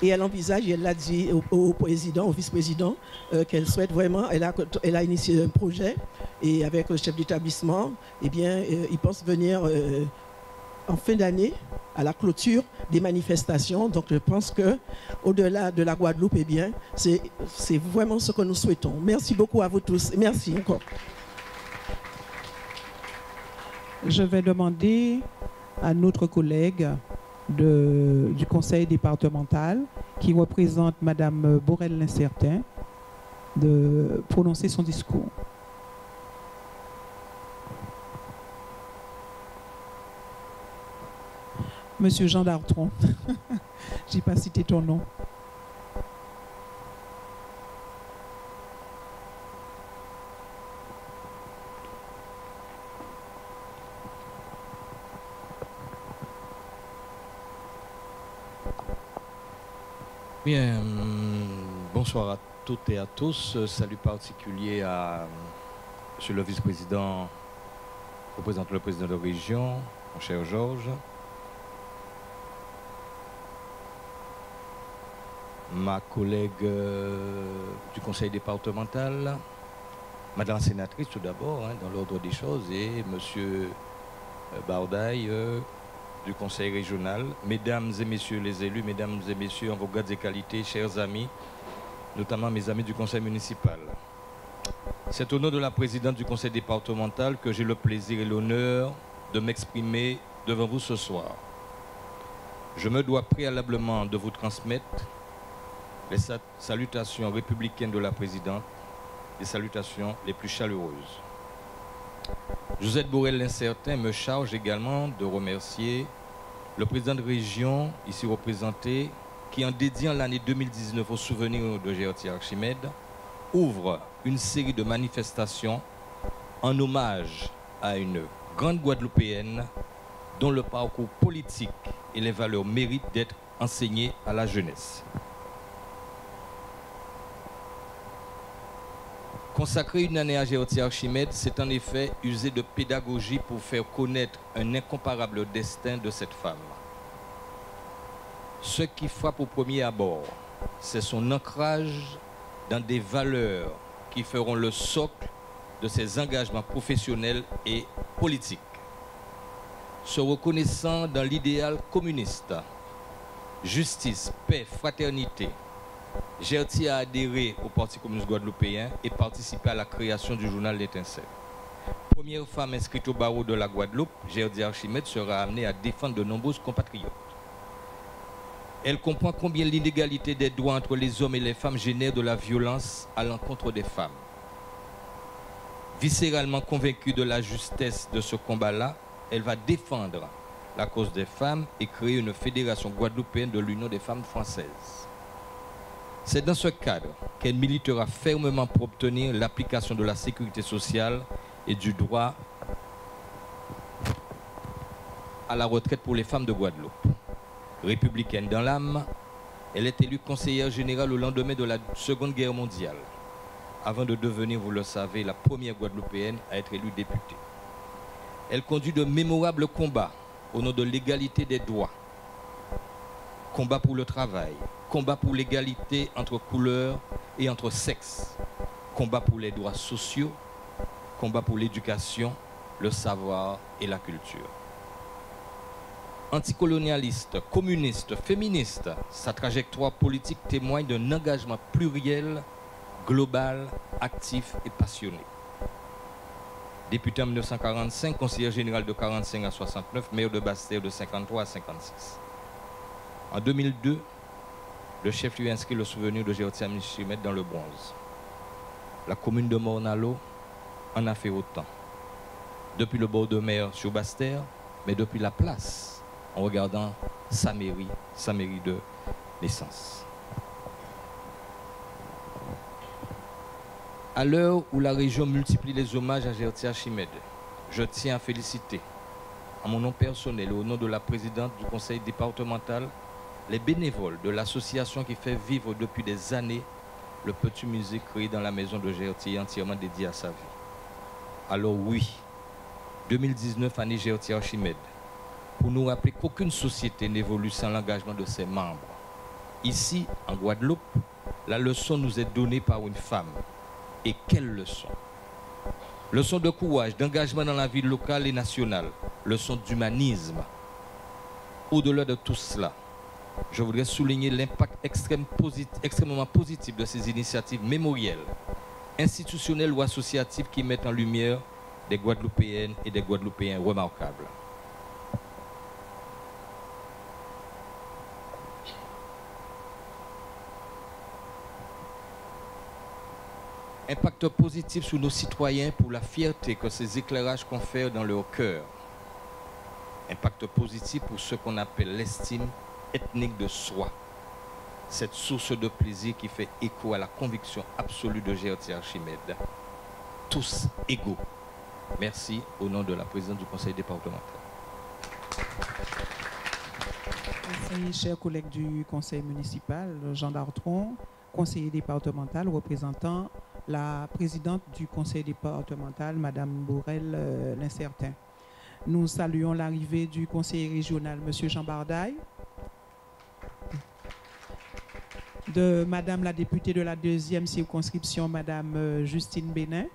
Et elle envisage, et elle l'a dit au président, au vice-président, qu'elle souhaite vraiment, elle a initié un projet, et avec le chef d'établissement, eh bien, il pense venir en fin d'année, à la clôture des manifestations. Donc je pense qu'au-delà de la Guadeloupe, eh bien, c'est vraiment ce que nous souhaitons. Merci beaucoup à vous tous. Merci encore. Je vais demander à notre collègue du conseil départemental qui représente Madame Borel-Lincertin de prononcer son discours. Monsieur Jean Dartron, je n'ai pas cité ton nom. Bien, bonsoir à toutes et à tous. Salut particulier à Monsieur le vice-président, représentant le président de la région, mon cher Georges. Ma collègue du conseil départemental, madame la sénatrice tout d'abord, hein, dans l'ordre des choses, et monsieur Bardaille du conseil régional, mesdames et messieurs les élus, mesdames et messieurs en vos grades et qualités, chers amis, notamment mes amis du conseil municipal. C'est au nom de la présidente du conseil départemental que j'ai le plaisir et l'honneur de m'exprimer devant vous ce soir. Je me dois préalablement de vous transmettre les salutations républicaines de la présidente, les salutations les plus chaleureuses. Josette Borel-Lincertin me charge également de remercier le président de région, ici représenté, qui en dédiant l'année 2019 au souvenir de Gertier Archimède, ouvre une série de manifestations en hommage à une grande Guadeloupéenne dont le parcours politique et les valeurs méritent d'être enseignés à la jeunesse. Consacrer une année à Gertier Archimède, c'est en effet user de pédagogie pour faire connaître un incomparable destin de cette femme. Ce qui frappe au premier abord, c'est son ancrage dans des valeurs qui feront le socle de ses engagements professionnels et politiques. Se reconnaissant dans l'idéal communiste, justice, paix, fraternité, Gertier a adhéré au Parti communiste guadeloupéen et participé à la création du journal L'Étincelle. Première femme inscrite au barreau de la Guadeloupe, Gertier Archimède sera amenée à défendre de nombreuses compatriotes. Elle comprend combien l'inégalité des droits entre les hommes et les femmes génère de la violence à l'encontre des femmes. Viscéralement convaincue de la justesse de ce combat-là, elle va défendre la cause des femmes et créer une fédération guadeloupéenne de l'Union des femmes françaises. C'est dans ce cadre qu'elle militera fermement pour obtenir l'application de la sécurité sociale et du droit à la retraite pour les femmes de Guadeloupe. Républicaine dans l'âme, elle est élue conseillère générale au lendemain de la Seconde Guerre mondiale, avant de devenir, vous le savez, la première Guadeloupéenne à être élue députée. Elle conduit de mémorables combats au nom de l'égalité des droits, combat pour le travail, combat pour l'égalité entre couleurs et entre sexes, combat pour les droits sociaux, combat pour l'éducation, le savoir et la culture. Anticolonialiste, communiste, féministe, sa trajectoire politique témoigne d'un engagement pluriel, global, actif et passionné. Député en 1945, conseiller général de 45 à 69, maire de Basse-Terre de 53 à 56. En 2002, le chef lui inscrit le souvenir de Gertier Archimède dans le bronze. La commune de Morne-à-l'Eau en a fait autant. Depuis le bord de mer sur Basse-Terre, mais depuis la place, en regardant sa mairie de naissance. À l'heure où la région multiplie les hommages à Gertier Archimède, je tiens à féliciter, en mon nom personnel et au nom de la présidente du conseil départemental, les bénévoles de l'association qui fait vivre depuis des années le petit musée créé dans la maison de Gertier, entièrement dédié à sa vie. Alors oui, 2019, année Gertier Archimède, pour nous rappeler qu'aucune société n'évolue sans l'engagement de ses membres. Ici, en Guadeloupe, la leçon nous est donnée par une femme. Et quelle leçon? Leçon de courage, d'engagement dans la vie locale et nationale. Leçon d'humanisme. Au-delà de tout cela, je voudrais souligner l'impact extrêmement positif de ces initiatives mémorielles, institutionnelles ou associatives qui mettent en lumière des Guadeloupéennes et des Guadeloupéens remarquables. Impact positif sur nos citoyens pour la fierté que ces éclairages confèrent dans leur cœur. Impact positif pour ce qu'on appelle l'estime ethnique de soi. Cette source de plaisir qui fait écho à la conviction absolue de Gertie Archimède. Tous égaux. Merci au nom de la présidente du conseil départemental. Merci, chers collègues du conseil municipal, Jean Dartron, conseiller départemental représentant la présidente du conseil départemental, Madame Borel L'Incertain. Nous saluons l'arrivée du conseiller régional, Monsieur Jean Bardaille, de Madame la députée de la 2e circonscription, Madame Justine Bénin,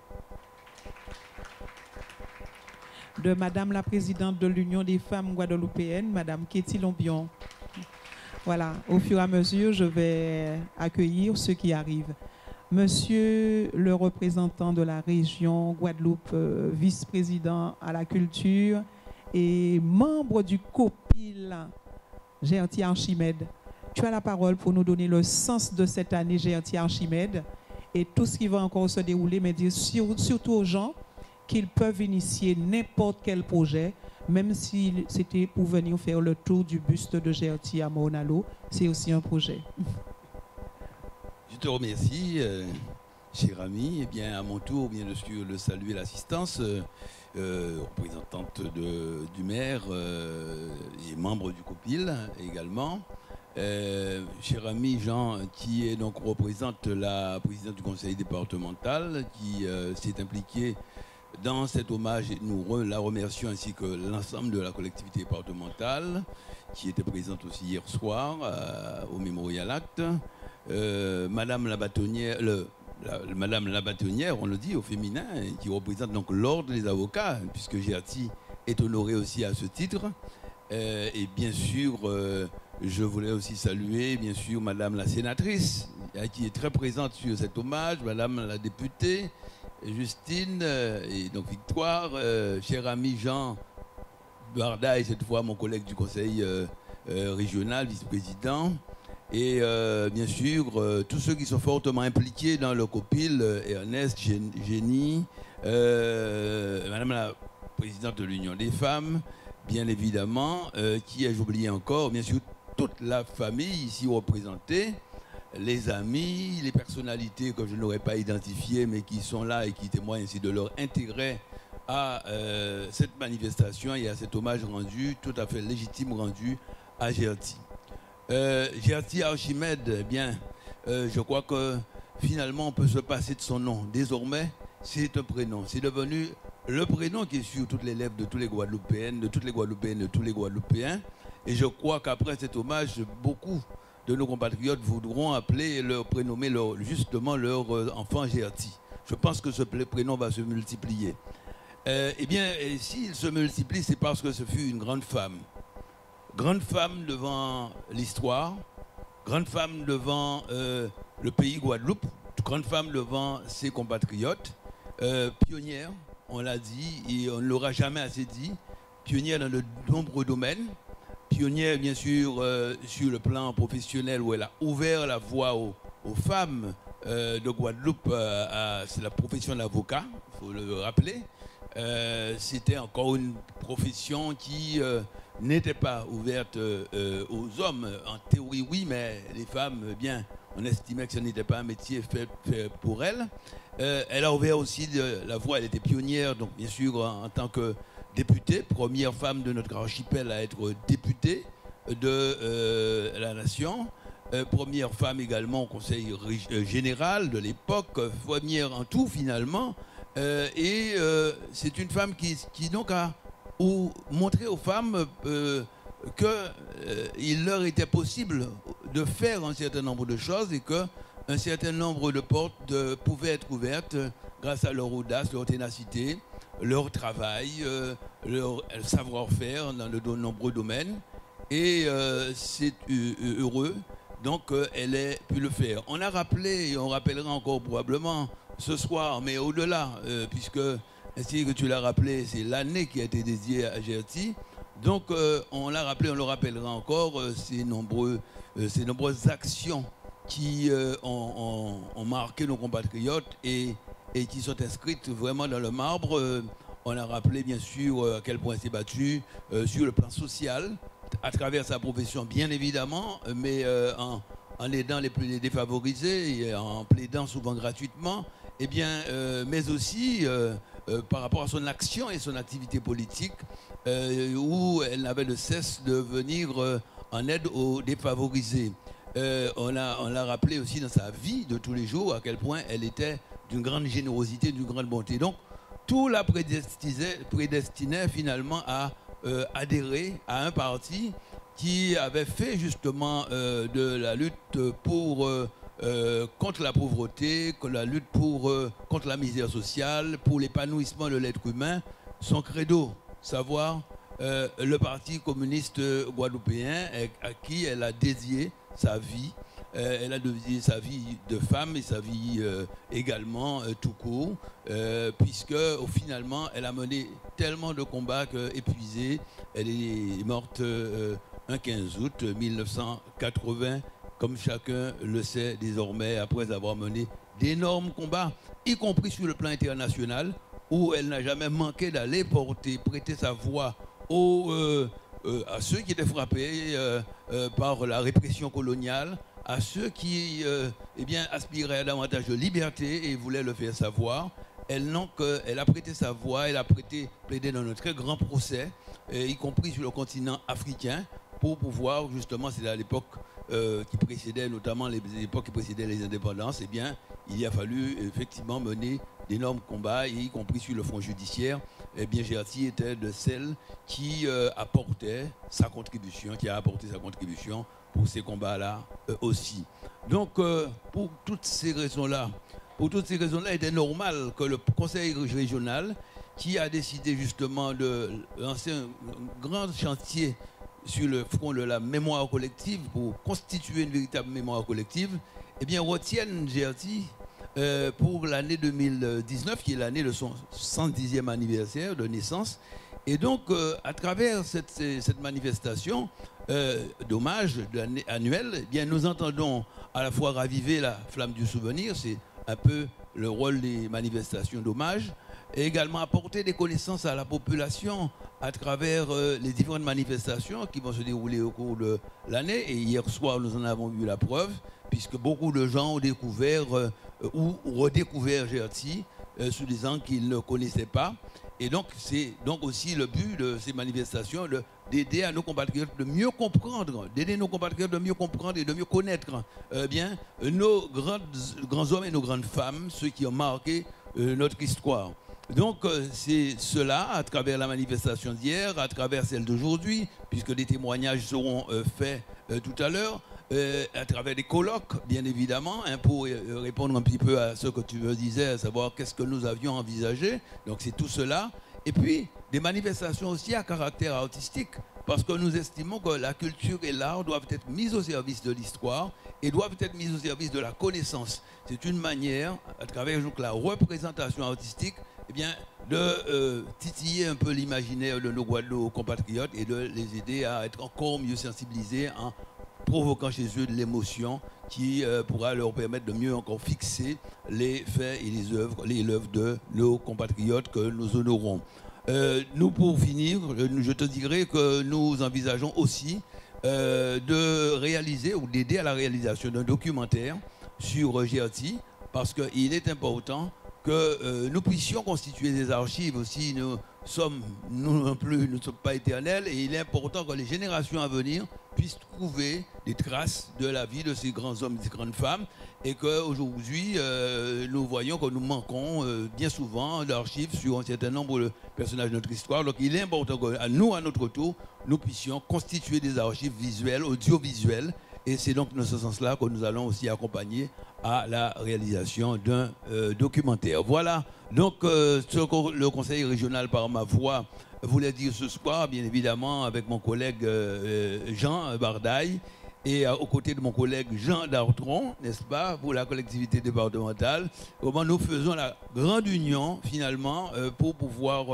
de Madame la présidente de l'Union des femmes guadeloupéennes, Madame Katie Lombion. Voilà, au fur et à mesure, je vais accueillir ceux qui arrivent. Monsieur le représentant de la région Guadeloupe, vice-président à la culture et membre du COPIL, Gertie Archimède, tu as la parole pour nous donner le sens de cette année Gertie Archimède et tout ce qui va encore se dérouler, mais dire surtout aux gens qu'ils peuvent initier n'importe quel projet, même si c'était pour venir faire le tour du buste de Gertie à Maunalo, c'est aussi un projet. Je te remercie, cher ami. Eh bien, à mon tour, bien sûr, de saluer l'assistance représentante du maire et membre du COPIL également. Cher ami Jean, qui est donc représente la présidente du conseil départemental, qui s'est impliquée dans cet hommage, et nous la remercions ainsi que l'ensemble de la collectivité départementale, qui était présente aussi hier soir au Mémorial Act. Madame la bâtonnière, Madame la bâtonnière, on le dit au féminin, qui représente donc l'ordre des avocats, puisque Gertie est honorée aussi à ce titre. Et bien sûr, je voulais aussi saluer, bien sûr, Madame la sénatrice, qui est très présente sur cet hommage, Madame la députée, Justine, et donc Victoire, cher ami Jean Bardaille, cette fois mon collègue du conseil régional, vice-président. Et bien sûr, tous ceux qui sont fortement impliqués dans le COPIL, Ernest, Génie, Madame la présidente de l'Union des femmes, bien évidemment, qui ai-je oublié encore, bien sûr, toute la famille ici représentée, les amis, les personnalités que je n'aurais pas identifiées, mais qui sont là et qui témoignent ainsi de leur intérêt à cette manifestation et à cet hommage rendu, tout à fait légitime rendu à Gertie. Gertie Archimède, eh bien, je crois que finalement on peut se passer de son nom. Désormais, c'est un prénom. C'est devenu le prénom qui est sur toutes les lèvres de tous les Guadeloupéennes, de toutes les Guadeloupéennes, de tous les Guadeloupéens. Et je crois qu'après cet hommage, beaucoup de nos compatriotes voudront appeler et leur prénommer justement leur enfant Gertie. Je pense que ce prénom va se multiplier. Eh bien, s'il se multiplie, c'est parce que ce fut une grande femme. Grande femme devant l'histoire, grande femme devant le pays Guadeloupe, grande femme devant ses compatriotes, pionnière, on l'a dit, et on ne l'aura jamais assez dit, pionnière dans de nombreux domaines, pionnière bien sûr sur le plan professionnel où elle a ouvert la voie aux femmes de Guadeloupe, c'est la profession d'avocat, il faut le rappeler. C'était encore une profession qui n'était pas ouverte aux hommes. En théorie, oui, mais les femmes, bien, on estimait que ce n'était pas un métier fait pour elles. Elle a ouvert aussi la voie, elle était pionnière, donc bien sûr en tant que députée, première femme de notre archipel à être députée de la nation. Première femme également au conseil général de l'époque, première en tout finalement. Et c'est une femme qui donc a montré aux femmes qu'il leur était possible de faire un certain nombre de choses et qu'un certain nombre de portes pouvaient être ouvertes grâce à leur audace, leur ténacité, leur travail, leur savoir-faire dans de nombreux domaines. Et c'est heureux, donc elle ait pu le faire. On a rappelé, et on rappellera encore probablement ce soir, mais au-delà, puisque, ainsi que tu l'as rappelé, c'est l'année qui a été dédiée à Gerty. Donc on l'a rappelé, on le rappellera encore, ces nombreuses actions qui ont marqué nos compatriotes et qui sont inscrites vraiment dans le marbre. On a rappelé bien sûr à quel point c'est battu sur le plan social, à travers sa profession bien évidemment, mais en aidant les plus défavorisés et en plaidant souvent gratuitement, eh bien, mais aussi par rapport à son action et son activité politique, où elle n'avait de cesse de venir en aide aux défavorisés. On l'a rappelé aussi dans sa vie de tous les jours à quel point elle était d'une grande générosité, d'une grande bonté. Donc, tout la prédestinait finalement à adhérer à un parti qui avait fait justement de la lutte contre la pauvreté, la lutte contre la misère sociale, pour l'épanouissement de l'être humain, son credo, savoir le Parti communiste guadeloupéen à qui elle a dédié sa vie. Elle a dédié sa vie de femme et sa vie également tout court, puisque finalement elle a mené tellement de combats qu'épuisée, elle est morte un 15 août 1980, comme chacun le sait désormais, après avoir mené d'énormes combats, y compris sur le plan international, où elle n'a jamais manqué d'aller prêter sa voix à ceux qui étaient frappés par la répression coloniale, à ceux qui aspiraient à davantage de liberté et voulaient le faire savoir. Elle a prêté sa voix, elle a plaidé dans un très grand procès, y compris sur le continent africain, pour pouvoir justement, c'est à l'époque qui précédait, notamment les époques qui précédaient les indépendances, eh bien, il a fallu effectivement mener d'énormes combats, y compris sur le front judiciaire. Eh bien, Gerty était de celles qui apportait sa contribution, pour ces combats-là aussi. Donc, pour toutes ces raisons-là, il était normal que le Conseil régional, qui a décidé justement de lancer un grand chantier sur le front de la mémoire collective, pour constituer une véritable mémoire collective, eh bien, retienne Gerty pour l'année 2019, qui est l'année de son 110e anniversaire de naissance. Et donc, à travers cette manifestation d'hommage annuelle, eh bien, nous entendons à la fois raviver la flamme du souvenir, c'est un peu le rôle des manifestations d'hommage, et également apporter des connaissances à la population à travers les différentes manifestations qui vont se dérouler au cours de l'année. Et hier soir, nous en avons eu la preuve, puisque beaucoup de gens ont découvert ou redécouvert Gerty, sous disant qu'ils ne connaissaient pas. Et donc, c'est donc aussi le but de ces manifestations, d'aider à nos compatriotes de mieux comprendre, d'aider nos compatriotes de mieux comprendre et de mieux connaître bien nos grands hommes et nos grandes femmes, ceux qui ont marqué notre histoire. Donc, c'est cela, à travers la manifestation d'hier, à travers celle d'aujourd'hui, puisque des témoignages seront faits tout à l'heure, à travers des colloques, bien évidemment, pour répondre un petit peu à ce que tu me disais, à savoir qu'est-ce que nous avions envisagé. Donc, c'est tout cela. Et puis, des manifestations aussi à caractère artistique, parce que nous estimons que la culture et l'art doivent être mis au service de l'histoire et doivent être mis au service de la connaissance. C'est une manière, à travers donc, la représentation artistique, eh bien, de titiller un peu l'imaginaire de nos compatriotes et de les aider à être encore mieux sensibilisés en provoquant chez eux de l'émotion qui pourra leur permettre de mieux encore fixer les faits et les œuvres de nos compatriotes que nous honorons. Nous, pour finir, je te dirais que nous envisageons aussi de réaliser ou d'aider à la réalisation d'un documentaire sur Gerty, parce qu'il est important que nous puissions constituer des archives aussi. Nous non plus, nous ne sommes pas éternels, et il est important que les générations à venir puissent trouver des traces de la vie de ces grands hommes et ces grandes femmes, et qu'aujourd'hui, nous voyons que nous manquons bien souvent d'archives sur un certain nombre de personnages de notre histoire. Donc il est important qu'à nous, à notre tour, nous puissions constituer des archives visuelles, audiovisuelles, Et c'est donc dans ce sens-là que nous allons aussi accompagner à la réalisation d'un documentaire. Voilà donc ce que le conseil régional par ma voix voulait dire ce soir, bien évidemment avec mon collègue Jean Bardaille et aux côtés de mon collègue Jean Dartron, n'est-ce pas, pour la collectivité départementale, comment nous faisons la grande union finalement pour pouvoir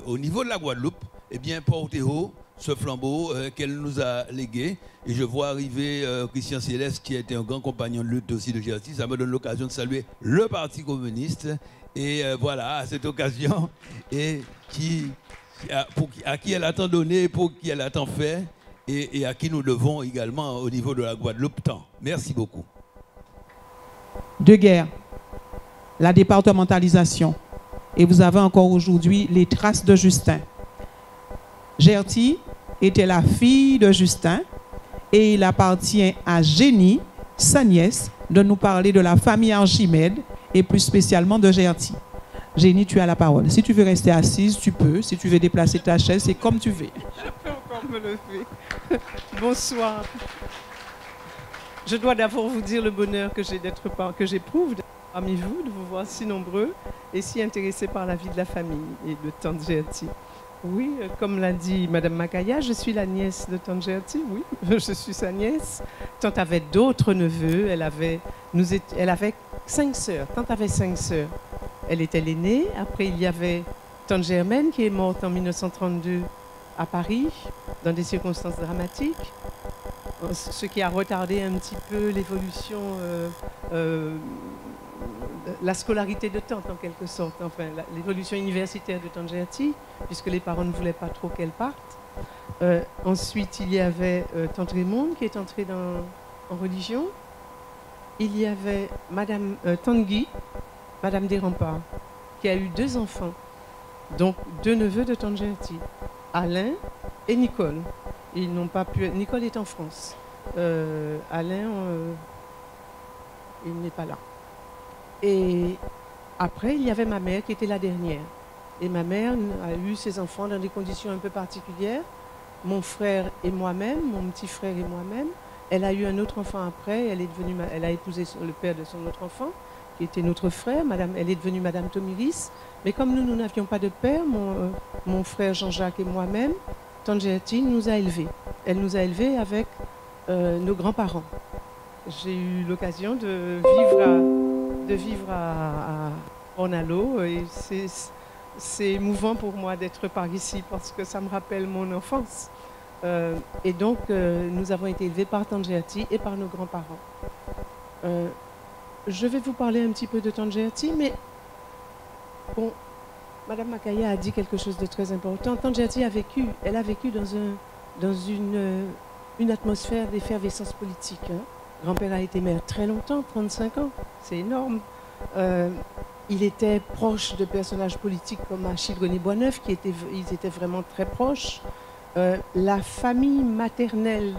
au niveau de la Guadeloupe, eh bien, porter haut ce flambeau qu'elle nous a légué. Et je vois arriver Christian Céleste, qui a été un grand compagnon de lutte aussi de GRT. Ça me donne l'occasion de saluer le Parti communiste. Et voilà, à cette occasion, et à qui elle a tant donné, pour qui elle a tant fait, et à qui nous devons également au niveau de la Guadeloupe tant. Merci beaucoup. De guerre, la départementalisation. Et vous avez encore aujourd'hui les traces de Justin. Gerty était la fille de Justin et il appartient à Génie, sa nièce, de nous parler de la famille Archimède et plus spécialement de Gerty. Génie, tu as la parole. Si tu veux rester assise, tu peux. Si tu veux déplacer ta chaise, c'est comme tu veux. Je peux encore me lever. Bonsoir. Je dois d'abord vous dire le bonheur que j'éprouve parmi vous, de vous voir si nombreux et si intéressés par la vie de la famille et de Tante Gerty. Oui, comme l'a dit Madame Makaya, je suis la nièce de Tante Gerty, oui, je suis sa nièce. Tante avait d'autres neveux, elle avait 5 sœurs. Tante avait 5 sœurs. Elle était l'aînée. Après, il y avait Tante Germaine qui est morte en 1932 à Paris, dans des circonstances dramatiques, ce qui a retardé un petit peu l'évolution, la scolarité de Tante en quelque sorte, enfin l'évolution universitaire de Tante Gerty, puisque les parents ne voulaient pas trop qu'elle parte. Ensuite, il y avait Tante Raymonde qui est entrée en religion. Il y avait Madame Tante Guy, Madame des Remparts, qui a eu 2 enfants, donc 2 neveux de Tante Gerty, Alain et Nicole. Ils n'ont pas pu. Nicole est en France. Alain, il n'est pas là. Et après, il y avait ma mère qui était la dernière. Et ma mère a eu ses enfants dans des conditions un peu particulières. Mon frère et moi-même, mon petit frère et moi-même. Elle a eu un autre enfant après. Elle a épousé le père de son autre enfant, qui était notre frère. Elle est devenue Madame Tomiris. Mais comme nous n'avions pas de père, mon frère Jean-Jacques et moi-même, Tante Gerty nous a élevés. Elle nous a élevés avec nos grands-parents. J'ai eu l'occasion de vivre à Ornalo et c'est émouvant pour moi d'être par ici parce que ça me rappelle mon enfance. Et donc, nous avons été élevés par Tante Gerty et par nos grands-parents. Je vais vous parler un petit peu de Tante Gerty, mais bon, Madame Makaya a dit quelque chose de très important. Tante Gerty a vécu dans une atmosphère d'effervescence politique. Hein. Grand-père a été maire très longtemps, 35 ans, c'est énorme. Il était proche de personnages politiques comme Achille René Boisneuf, ils étaient vraiment très proches. La famille maternelle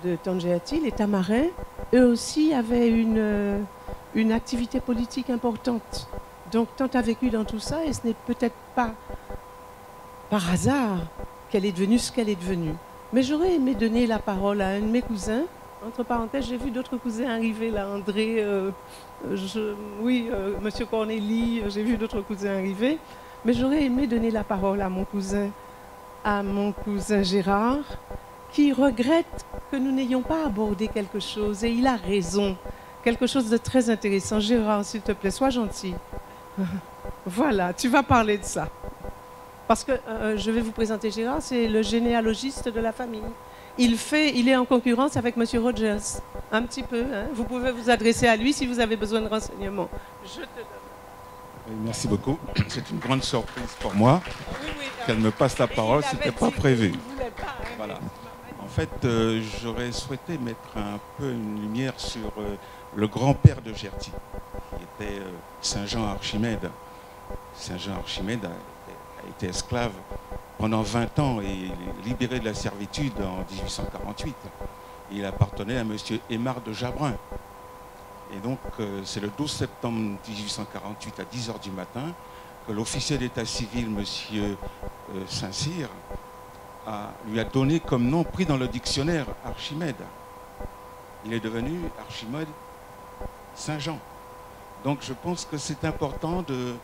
de Tante Gerty, les Tamarins, eux aussi avaient une activité politique importante. Donc Tante a vécu dans tout ça et ce n'est peut-être pas par hasard qu'elle est devenue ce qu'elle est devenue. Mais j'aurais aimé donner la parole à un de mes cousins. Entre parenthèses, j'ai vu d'autres cousins arriver là, André, Monsieur Cornélie, j'ai vu d'autres cousins arriver. Mais j'aurais aimé donner la parole à mon cousin Gérard, qui regrette que nous n'ayons pas abordé quelque chose. Et il a raison, quelque chose de très intéressant. Gérard, s'il te plaît, sois gentil. Voilà, tu vas parler de ça. Parce que je vais vous présenter Gérard, c'est le généalogiste de la famille. Il est en concurrence avec M. Rogers, un petit peu. Hein. Vous pouvez vous adresser à lui si vous avez besoin de renseignements. Je te donne. Merci beaucoup. C'est une grande surprise pour moi qu'elle me passe la parole. Ce n'était pas prévu. Voilà. En fait, j'aurais souhaité mettre un peu une lumière sur le grand-père de Gerty, qui était Saint-Jean Archimède. Saint-Jean Archimède a été esclave pendant 20 ans et libéré de la servitude en 1848. Il appartenait à M. Aymar de Jabrun. Et donc, c'est le 12 septembre 1848 à 10h du matin que l'officier d'état civil, M. Saint-Cyr, lui a donné comme nom, pris dans le dictionnaire, Archimède. il est devenu Archimode Saint-Jean. Donc je pense que c'est important de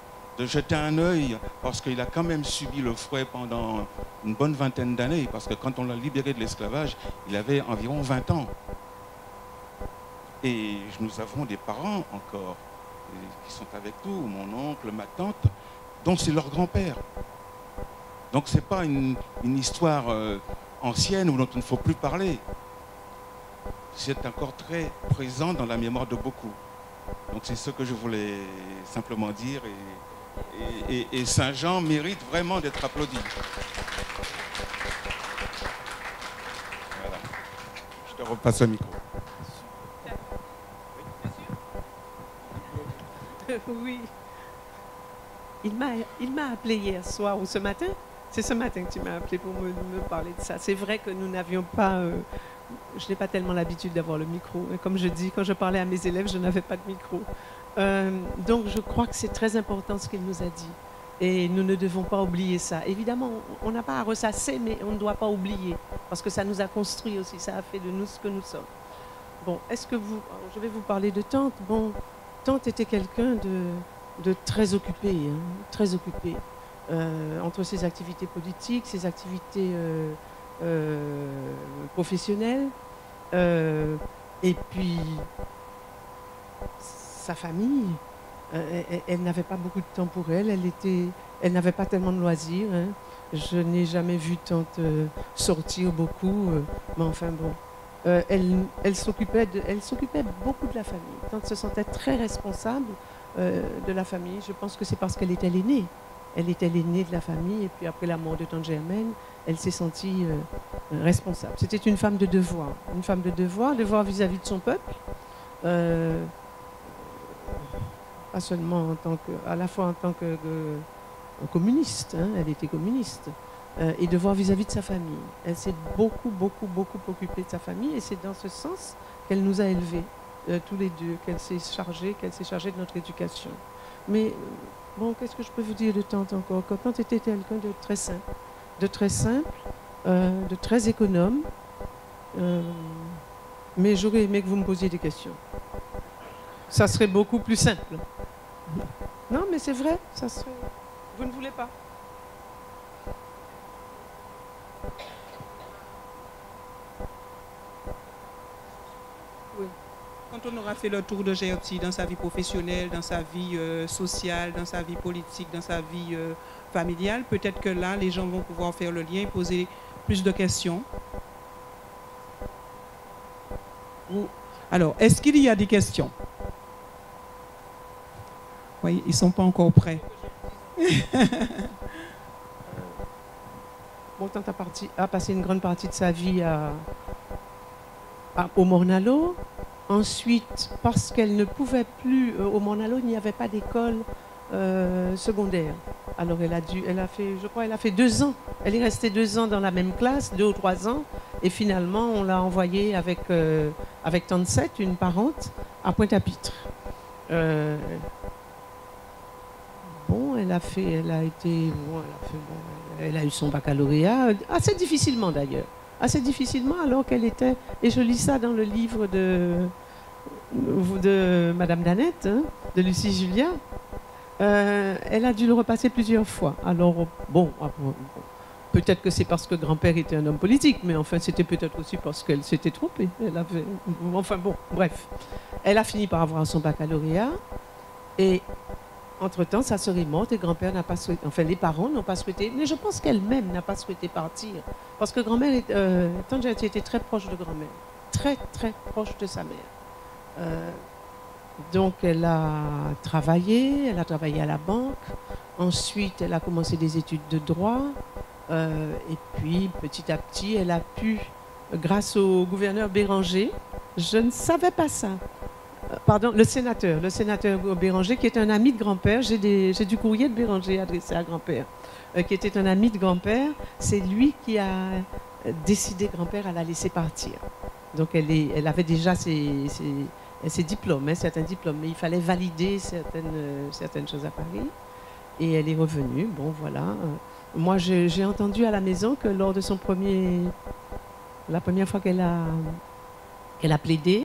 jeter un œil, parce qu'il a quand même subi le fouet pendant une bonne vingtaine d'années, parce que quand on l'a libéré de l'esclavage, il avait environ 20 ans. Et nous avons des parents encore qui sont avec nous, mon oncle, ma tante, dont c'est leur grand-père. Donc ce n'est pas une histoire ancienne dont il ne faut plus parler. C'est encore très présent dans la mémoire de beaucoup. Donc c'est ce que je voulais simplement dire. Et Saint-Jean mérite vraiment d'être applaudi. Voilà. Je te repasse le micro. Oui. Il m'a appelé hier soir ou ce matin. C'est ce matin que tu m'as appelé pour me parler de ça. C'est vrai que nous n'avions pas... je n'ai pas tellement l'habitude d'avoir le micro. Et comme je dis, quand je parlais à mes élèves, je n'avais pas de micro. Donc je crois que c'est très important ce qu'il nous a dit. Et nous ne devons pas oublier ça. Évidemment, on n'a pas à ressasser, mais on ne doit pas oublier. Parce que ça nous a construit aussi, ça a fait de nous ce que nous sommes. Bon, est-ce que vous... Je vais vous parler de Tante. Bon, Tante était quelqu'un de très occupé, hein, très occupé. Entre ses activités politiques, ses activités professionnelles, et puis sa famille. Elle n'avait pas beaucoup de temps pour elle. Elle n'avait pas tellement de loisirs. Hein. Je n'ai jamais vu Tante sortir beaucoup, mais enfin bon. Elle s'occupait beaucoup de la famille. Tante se sentait très responsable de la famille. Je pense que c'est parce qu'elle était l'aînée. Elle était l'aînée de la famille, et puis après la mort de Tante Germaine, elle s'est sentie responsable. C'était une femme de devoir vis-à-vis de son peuple, pas seulement à la fois en tant que communiste, hein, elle était communiste, et devoir vis-à-vis de sa famille. Elle s'est beaucoup occupée de sa famille, et c'est dans ce sens qu'elle nous a élevés, tous les deux, qu'elle s'est chargée de notre éducation. Mais bon, qu'est-ce que je peux vous dire de Tante encore? Tante était quelqu'un de très simple, de très économe, mais j'aurais aimé que vous me posiez des questions. Ça serait beaucoup plus simple. Non, mais c'est vrai, ça serait... Vous ne voulez pas? Oui. Quand on aura fait le tour de Gertie dans sa vie professionnelle, dans sa vie sociale, dans sa vie politique, dans sa vie familiale, peut-être que là, les gens vont pouvoir faire le lien et poser plus de questions. Alors, est-ce qu'il y a des questions? Oui, ils ne sont pas encore prêts. Bon, Tante a passé une grande partie de sa vie au Morne-à-l'Eau. Ensuite, parce qu'elle ne pouvait plus, au Morne-à-l'Eau, il n'y avait pas d'école secondaire. Alors elle a fait 2 ans. Elle est restée 2 ans dans la même classe, 2 ou 3 ans. Et finalement, on l'a envoyée avec Tante Sette, une parente, à Pointe-à-Pitre. Bon, elle a eu son baccalauréat, assez difficilement d'ailleurs. Assez difficilement, alors qu'elle était, et je lis ça dans le livre de Madame Danette, hein, de Lucie Julia, elle a dû le repasser plusieurs fois. Alors, bon, peut-être que c'est parce que grand-père était un homme politique, mais enfin, c'était peut-être aussi parce qu'elle s'était trompée. Enfin bon, bref. Elle a fini par avoir son baccalauréat, et entre-temps, sa sœur est morte et grand-père n'a pas souhaité, enfin les parents n'ont pas souhaité, mais je pense qu'elle-même n'a pas souhaité partir. Parce que grand-mère, Tante Gertie était très proche de grand-mère, très proche de sa mère. Donc elle a travaillé à la banque, ensuite elle a commencé des études de droit, et puis petit à petit elle a pu, grâce au gouverneur Béranger, je ne savais pas ça, pardon, le sénateur Béranger, qui est un ami de grand-père. J'ai du courrier de Béranger adressé à grand-père, qui était un ami de grand-père. C'est lui qui a décidé grand-père à la laisser partir. Donc elle avait déjà ses diplômes, hein, certains diplômes, mais il fallait valider certaines choses à Paris. Et elle est revenue, bon voilà. Moi j'ai entendu à la maison que lors de la première fois qu'elle a plaidé,